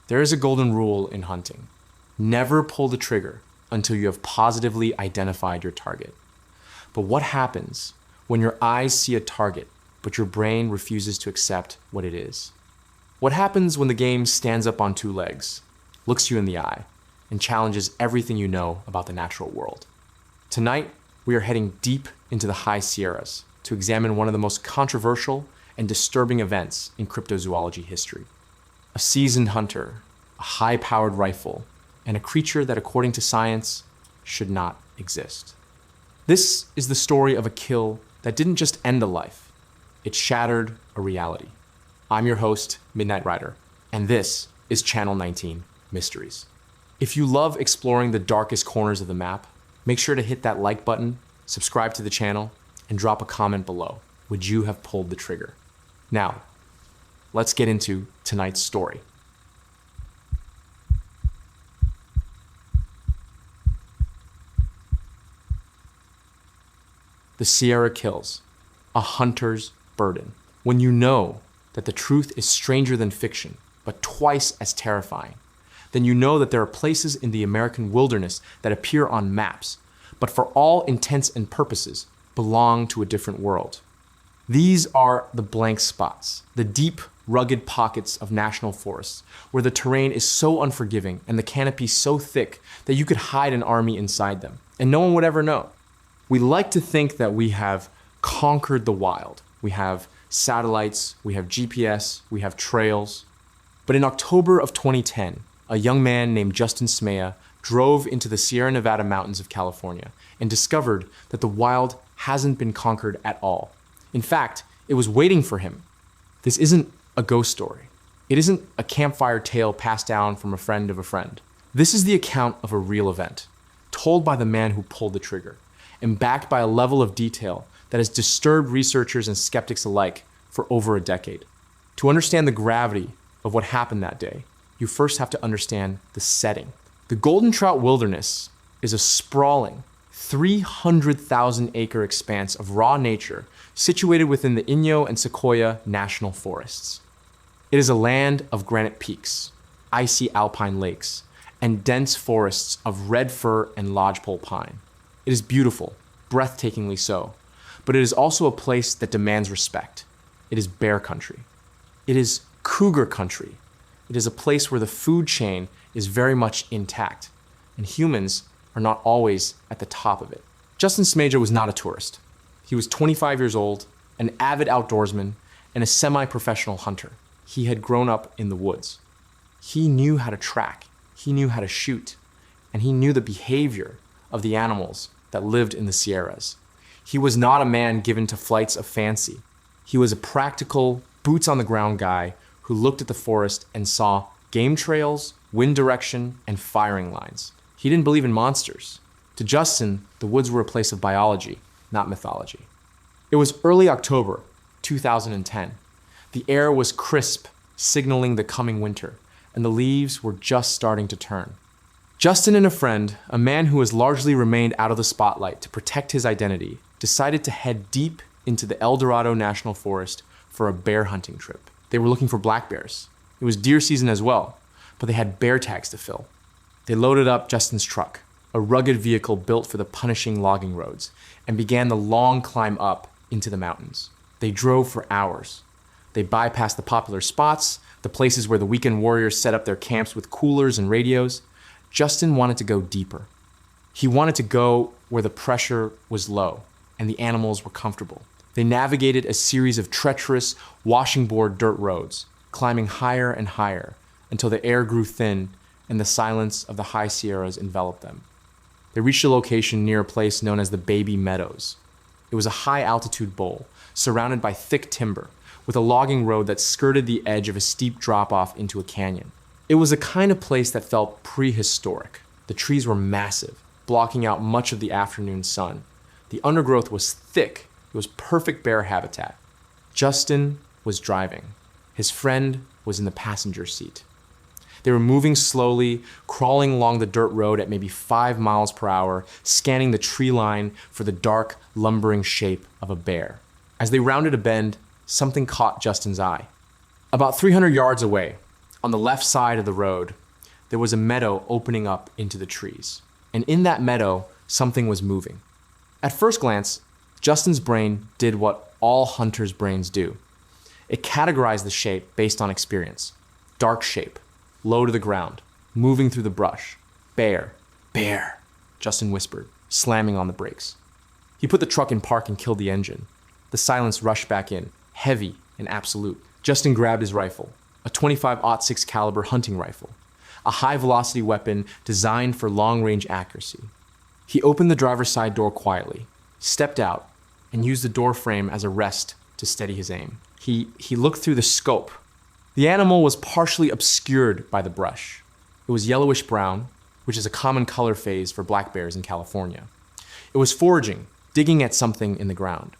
There is a golden rule in hunting. Never pull the trigger until you have positively identified your target. But what happens when your eyes see a target, but your brain refuses to accept what it is? What happens when the game stands up on two legs, looks you in the eye, and challenges everything you know about the natural world? Tonight, we are heading deep into the high Sierras to examine one of the most controversial and disturbing events in cryptozoology history. A seasoned hunter, a high-powered rifle, and a creature that, according to science, should not exist. This is the story of a kill that didn't just end a life, it shattered a reality. I'm your host, Midnight Rider, and this is Channel 19 Mysteries. If you love exploring the darkest corners of the map, make sure to hit that like button, subscribe to the channel, and drop a comment below. Would you have pulled the trigger? Now, let's get into tonight's story. The Sierra Kills, a hunter's burden. When you know that the truth is stranger than fiction, but twice as terrifying, then you know that there are places in the American wilderness that appear on maps, but for all intents and purposes, belong to a different world. These are the blank spots, the deep, rugged pockets of national forests, where the terrain is so unforgiving and the canopy so thick that you could hide an army inside them, and no one would ever know. We like to think that we have conquered the wild. We have satellites, we have GPS, we have trails. But in October of 2010, a young man named Justin Smeja drove into the Sierra Nevada mountains of California and discovered that the wild hasn't been conquered at all. In fact, it was waiting for him. This isn't a ghost story. It isn't a campfire tale passed down from a friend of a friend. This is the account of a real event, told by the man who pulled the trigger, and backed by a level of detail that has disturbed researchers and skeptics alike for over a decade. To understand the gravity of what happened that day, you first have to understand the setting. The Golden Trout Wilderness is a sprawling 300,000 acre expanse of raw nature situated within the Inyo and Sequoia National Forests. It is a land of granite peaks, icy alpine lakes, and dense forests of red fir and lodgepole pine. It is beautiful, breathtakingly so, but it is also a place that demands respect. It is bear country. It is cougar country. It is a place where the food chain is very much intact, and humans are not always at the top of it. Justin Smeja was not a tourist. He was 25 years old, an avid outdoorsman, and a semi-professional hunter. He had grown up in the woods. He knew how to track, he knew how to shoot, and he knew the behavior of the animals that lived in the Sierras. He was not a man given to flights of fancy. He was a practical, boots-on-the-ground guy who looked at the forest and saw game trails, wind direction, and firing lines. He didn't believe in monsters. To Justin, the woods were a place of biology, not mythology. It was early October 2010. The air was crisp, signaling the coming winter, and the leaves were just starting to turn. Justin and a friend, a man who has largely remained out of the spotlight to protect his identity, decided to head deep into the El Dorado National Forest for a bear hunting trip. They were looking for black bears. It was deer season as well, but they had bear tags to fill. They loaded up Justin's truck, a rugged vehicle built for the punishing logging roads, and began the long climb up into the mountains. They drove for hours. They bypassed the popular spots, the places where the weekend warriors set up their camps with coolers and radios. Justin wanted to go deeper. He wanted to go where the pressure was low and the animals were comfortable. They navigated a series of treacherous, washing board dirt roads, climbing higher and higher until the air grew thin and the silence of the high Sierras enveloped them. They reached a location near a place known as the Baby Meadows. It was a high-altitude bowl, surrounded by thick timber, with a logging road that skirted the edge of a steep drop-off into a canyon. It was a kind of place that felt prehistoric. The trees were massive, blocking out much of the afternoon sun. The undergrowth was thick. It was perfect bear habitat. Justin was driving. His friend was in the passenger seat. They were moving slowly, crawling along the dirt road at maybe 5 miles per hour, scanning the tree line for the dark, lumbering shape of a bear. As they rounded a bend, something caught Justin's eye. About 300 yards away, On the left side of the road, there was a meadow opening up into the trees. And in that meadow, something was moving. At first glance, Justin's brain did what all hunters' brains do. It categorized the shape based on experience. Dark shape, low to the ground, moving through the brush. Bear, bear, Justin whispered, slamming on the brakes. He put the truck in park and killed the engine. The silence rushed back in, heavy and absolute. Justin grabbed his rifle, a .25-06 caliber hunting rifle, a high-velocity weapon designed for long-range accuracy. He opened the driver's side door quietly, stepped out, and used the door frame as a rest to steady his aim. He looked through the scope. The animal was partially obscured by the brush. It was yellowish brown, which is a common color phase for black bears in California. It was foraging, digging at something in the ground.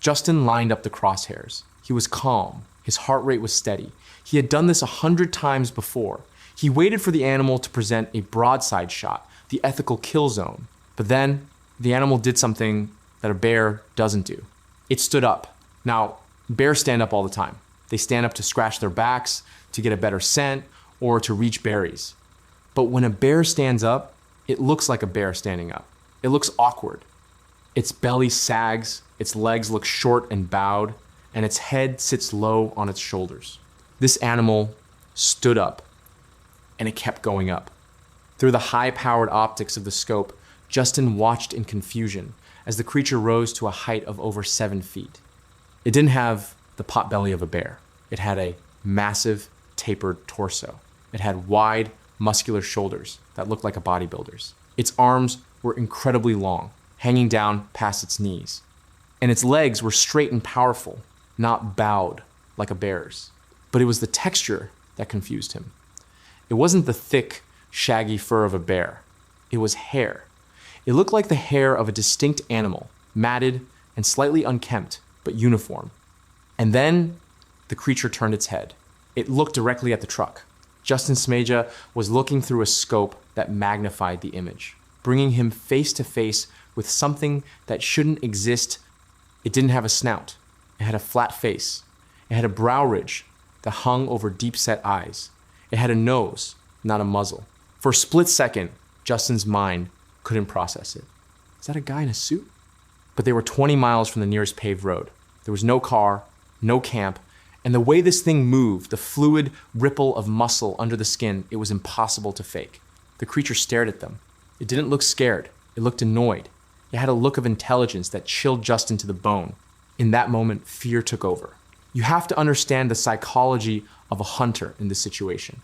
Justin lined up the crosshairs. He was calm. His heart rate was steady. He had done this 100 times before. He waited for the animal to present a broadside shot, the ethical kill zone. But then, the animal did something that a bear doesn't do. It stood up. Now, bears stand up all the time. They stand up to scratch their backs, to get a better scent, or to reach berries. But when a bear stands up, it looks like a bear standing up. It looks awkward. Its belly sags, its legs look short and bowed, and its head sits low on its shoulders. This animal stood up, and it kept going up. Through the high-powered optics of the scope, Justin watched in confusion as the creature rose to a height of over 7 feet. It didn't have the potbelly of a bear. It had a massive, tapered torso. It had wide, muscular shoulders that looked like a bodybuilder's. Its arms were incredibly long, hanging down past its knees. And its legs were straight and powerful, not bowed like a bear's. But it was the texture that confused him. It wasn't the thick, shaggy fur of a bear. It was hair. It looked like the hair of a distinct animal, matted and slightly unkempt, but uniform. And then the creature turned its head. It looked directly at the truck. Justin Smeja was looking through a scope that magnified the image, bringing him face to face with something that shouldn't exist. It didn't have a snout. It had a flat face. It had a brow ridge that hung over deep-set eyes. It had a nose, not a muzzle. For a split second, Justin's mind couldn't process it. Is that a guy in a suit? But they were 20 miles from the nearest paved road. There was no car, no camp, and the way this thing moved, the fluid ripple of muscle under the skin, it was impossible to fake. The creature stared at them. It didn't look scared. It looked annoyed. It had a look of intelligence that chilled Justin to the bone. In that moment, fear took over. You have to understand the psychology of a hunter in this situation.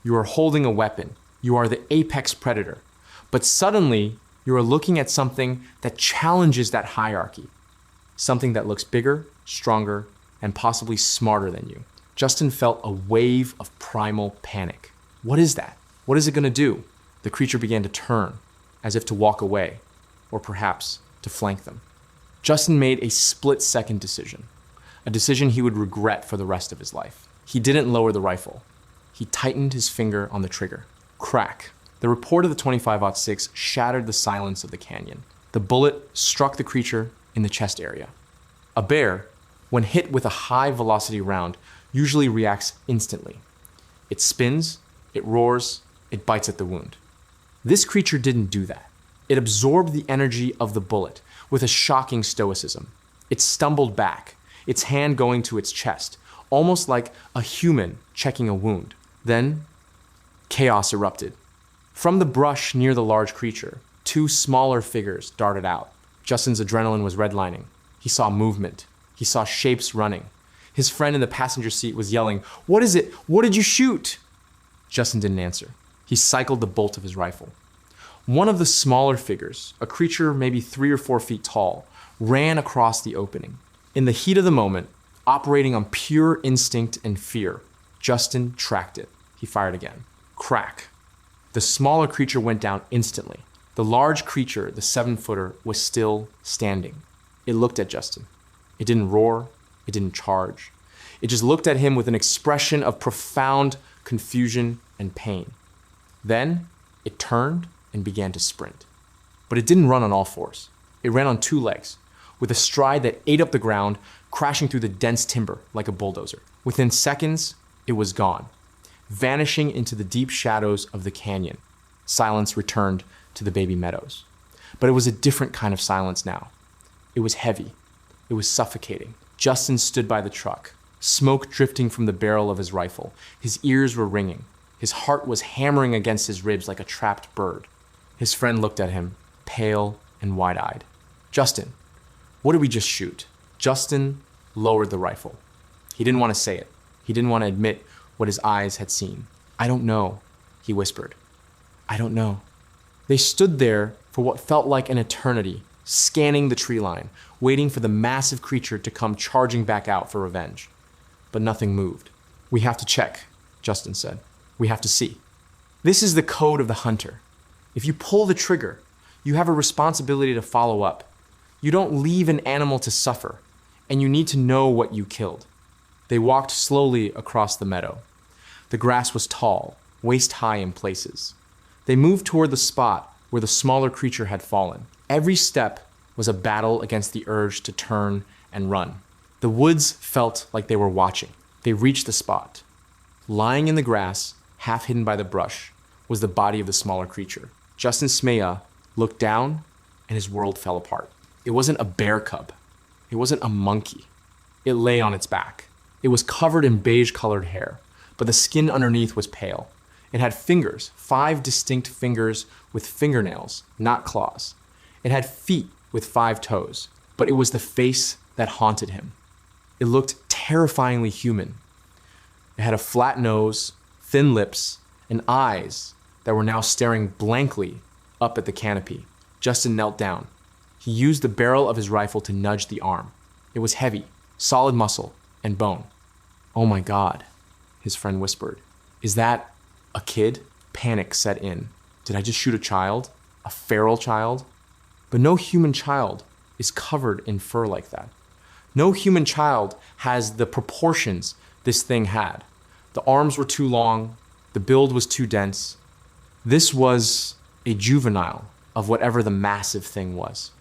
You are holding a weapon. You are the apex predator. But suddenly, you are looking at something that challenges that hierarchy. Something that looks bigger, stronger, and possibly smarter than you. Justin felt a wave of primal panic. What is that? What is it going to do? The creature began to turn, as if to walk away, or perhaps to flank them. Justin made a split-second decision, a decision he would regret for the rest of his life. He didn't lower the rifle. He tightened his finger on the trigger. Crack. The report of the .25-06 shattered the silence of the canyon. The bullet struck the creature in the chest area. A bear, when hit with a high-velocity round, usually reacts instantly. It spins, it roars, it bites at the wound. This creature didn't do that. It absorbed the energy of the bullet with a shocking stoicism. It stumbled back, its hand going to its chest, almost like a human checking a wound. Then, chaos erupted. From the brush near the large creature, 2 smaller figures darted out. Justin's adrenaline was redlining. He saw movement. He saw shapes running. His friend in the passenger seat was yelling, "What is it? What did you shoot?" Justin didn't answer. He cycled the bolt of his rifle. One of the smaller figures, a creature maybe 3 or 4 feet tall, ran across the opening. In the heat of the moment, operating on pure instinct and fear, Justin tracked it. He fired again. Crack. The smaller creature went down instantly. The large creature, the 7-footer, was still standing. It looked at Justin. It didn't roar. It didn't charge. It just looked at him with an expression of profound confusion and pain. Then it turned and began to sprint. But it didn't run on all fours. It ran on 2 legs, with a stride that ate up the ground, crashing through the dense timber like a bulldozer. Within seconds, it was gone. vanishing into the deep shadows of the canyon. Silence returned to the baby Meadows. But it was a different kind of silence now. It was heavy. It was suffocating. Justin stood by the truck, smoke drifting from the barrel of his rifle. His ears were ringing. His heart was hammering against his ribs like a trapped bird. His friend looked at him, pale and wide-eyed. "Justin, what did we just shoot?" Justin lowered the rifle. He didn't want to say it. He didn't want to admit what his eyes had seen. "I don't know," he whispered. "I don't know." They stood there for what felt like an eternity, scanning the tree line, waiting for the massive creature to come charging back out for revenge. But nothing moved. "We have to check," Justin said. "We have to see." This is the code of the hunter. If you pull the trigger, you have a responsibility to follow up. You don't leave an animal to suffer, and you need to know what you killed. They walked slowly across the meadow. The grass was tall, waist-high in places. They moved toward the spot where the smaller creature had fallen. Every step was a battle against the urge to turn and run. The woods felt like they were watching. They reached the spot. Lying in the grass, half hidden by the brush, was the body of the smaller creature. Justin Smeja looked down, and his world fell apart. It wasn't a bear cub. It wasn't a monkey. It lay on its back. It was covered in beige-colored hair, but the skin underneath was pale. It had fingers, 5 distinct fingers with fingernails, not claws. It had feet with 5 toes, but it was the face that haunted him. It looked terrifyingly human. It had a flat nose, thin lips, and eyes that were now staring blankly up at the canopy. Justin knelt down. He used the barrel of his rifle to nudge the arm. It was heavy, solid muscle, and bone. "Oh my God," his friend whispered. "Is that a kid?" Panic set in. Did I just shoot a child? A feral child? But no human child is covered in fur like that. No human child has the proportions this thing had. The arms were too long. The build was too dense. This was a juvenile of whatever the massive thing was.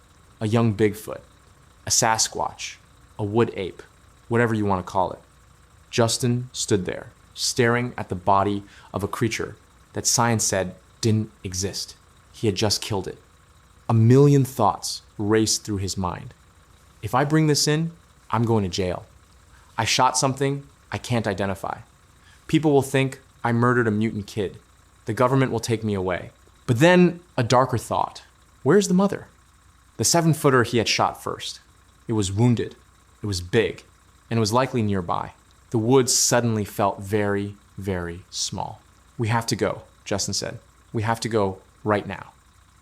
A young Bigfoot, a Sasquatch, a wood ape, whatever you want to call it. Justin stood there, staring at the body of a creature that science said didn't exist. He had just killed it. A million thoughts raced through his mind. If I bring this in, I'm going to jail. I shot something I can't identify. People will think I murdered a mutant kid. The government will take me away. But then a darker thought. Where's the mother? The 7-footer he had shot first. It was wounded. It was big. And it was likely nearby. The woods suddenly felt very, very small. "We have to go," Justin said. "We have to go right now."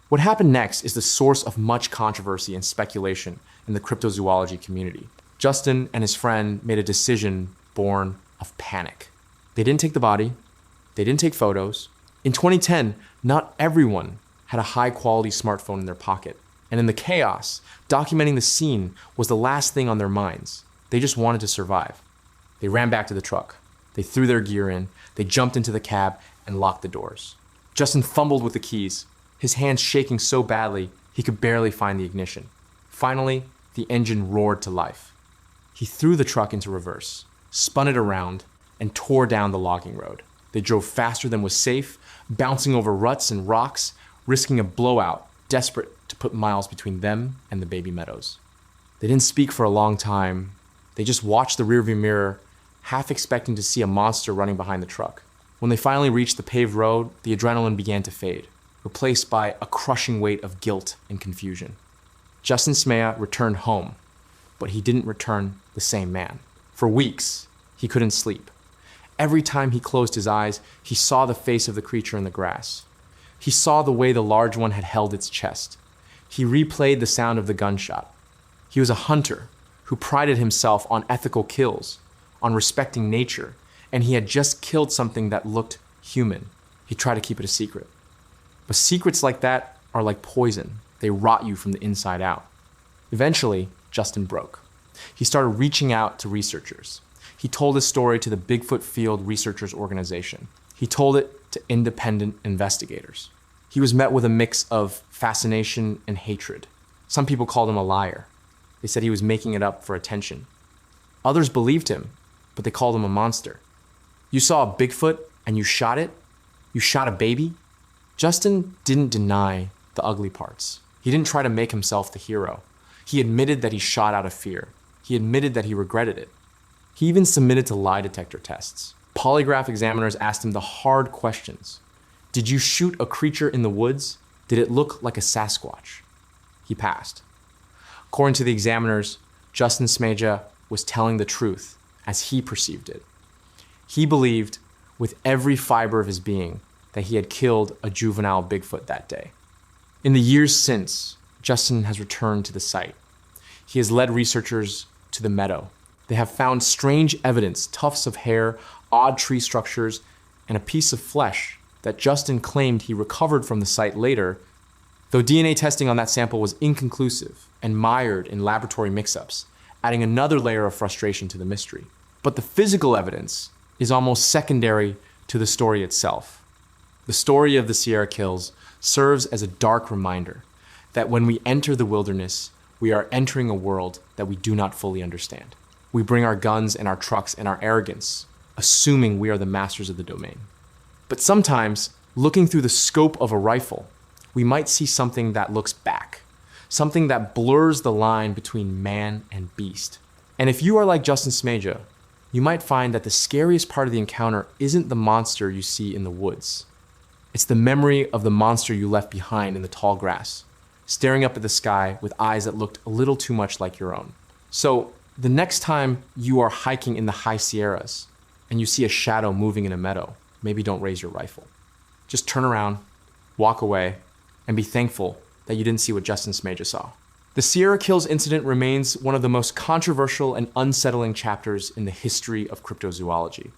What happened next is the source of much controversy and speculation in the cryptozoology community. Justin and his friend made a decision born of panic. They didn't take the body. They didn't take photos. In 2010, not everyone had a high-quality smartphone in their pocket. And in the chaos, documenting the scene was the last thing on their minds. They just wanted to survive. They ran back to the truck. They threw their gear in. They jumped into the cab and locked the doors. Justin fumbled with the keys, his hands shaking so badly he could barely find the ignition. Finally, the engine roared to life. He threw the truck into reverse, spun it around, and tore down the logging road. They drove faster than was safe, bouncing over ruts and rocks, risking a blowout, desperate to put miles between them and the baby Meadows. They didn't speak for a long time. They just watched the rearview mirror, half expecting to see a monster running behind the truck. When they finally reached the paved road, the adrenaline began to fade, replaced by a crushing weight of guilt and confusion. Justin Smeja returned home, but he didn't return the same man. For weeks, he couldn't sleep. Every time he closed his eyes, he saw the face of the creature in the grass. He saw the way the large one had held its chest. He replayed the sound of the gunshot. He was a hunter who prided himself on ethical kills, on respecting nature, and he had just killed something that looked human. He tried to keep it a secret. But secrets like that are like poison. They rot you from the inside out. Eventually, Justin broke. He started reaching out to researchers. He told his story to the Bigfoot Field Researchers Organization. He told it to independent investigators. He was met with a mix of fascination and hatred. Some people called him a liar. They said he was making it up for attention. Others believed him, but they called him a monster. "You saw a Bigfoot?" And you shot it? You shot a baby? Justin didn't deny the ugly parts. He didn't try to make himself the hero. He admitted that he shot out of fear. He admitted that he regretted it. He even submitted to lie detector tests. Polygraph examiners asked him the hard questions. Did you shoot a creature in the woods? Did it look like a Sasquatch? He passed. According to the examiners, Justin Smeja was telling the truth as he perceived it. He believed with every fiber of his being that he had killed a juvenile Bigfoot that day. In the years since, Justin has returned to the site. He has led researchers to the meadow. They have found strange evidence, tufts of hair, odd tree structures, and a piece of flesh that Justin claimed he recovered from the site later, though DNA testing on that sample was inconclusive and mired in laboratory mix-ups, adding another layer of frustration to the mystery. But the physical evidence is almost secondary to the story itself. The story of the Sierra Kills serves as a dark reminder that when we enter the wilderness, we are entering a world that we do not fully understand. We bring our guns and our trucks and our arrogance, assuming we are the masters of the domain. But sometimes, looking through the scope of a rifle, we might see something that looks back, something that blurs the line between man and beast. And if you are like Justin Smeja, you might find that the scariest part of the encounter isn't the monster you see in the woods. It's the memory of the monster you left behind in the tall grass, staring up at the sky with eyes that looked a little too much like your own. So, the next time you are hiking in the high Sierras and you see a shadow moving in a meadow, maybe don't raise your rifle. Just turn around, walk away, and be thankful that you didn't see what Justin Smeja saw. The Sierra Kills incident remains one of the most controversial and unsettling chapters in the history of cryptozoology.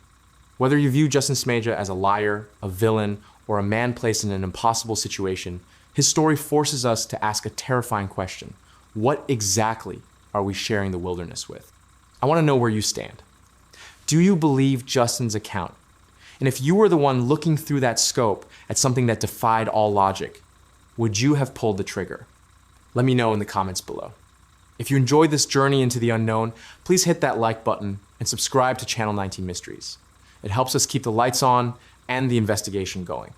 Whether you view Justin Smeja as a liar, a villain, or a man placed in an impossible situation, his story forces us to ask a terrifying question. What exactly are we sharing the wilderness with? I want to know where you stand. Do you believe Justin's account? And if you were the one looking through that scope at something that defied all logic, would you have pulled the trigger? Let me know in the comments below. If you enjoyed this journey into the unknown, please hit that like button and subscribe to Channel 19 Mysteries. It helps us keep the lights on and the investigation going.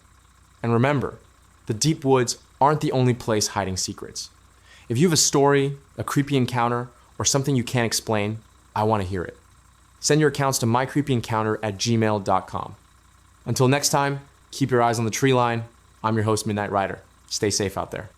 And remember, the deep woods aren't the only place hiding secrets. If you have a story, a creepy encounter, or something you can't explain, I want to hear it. Send your accounts to mycreepyencounter@gmail.com. Until next time, keep your eyes on the tree line. I'm your host, Midnight Rider. Stay safe out there.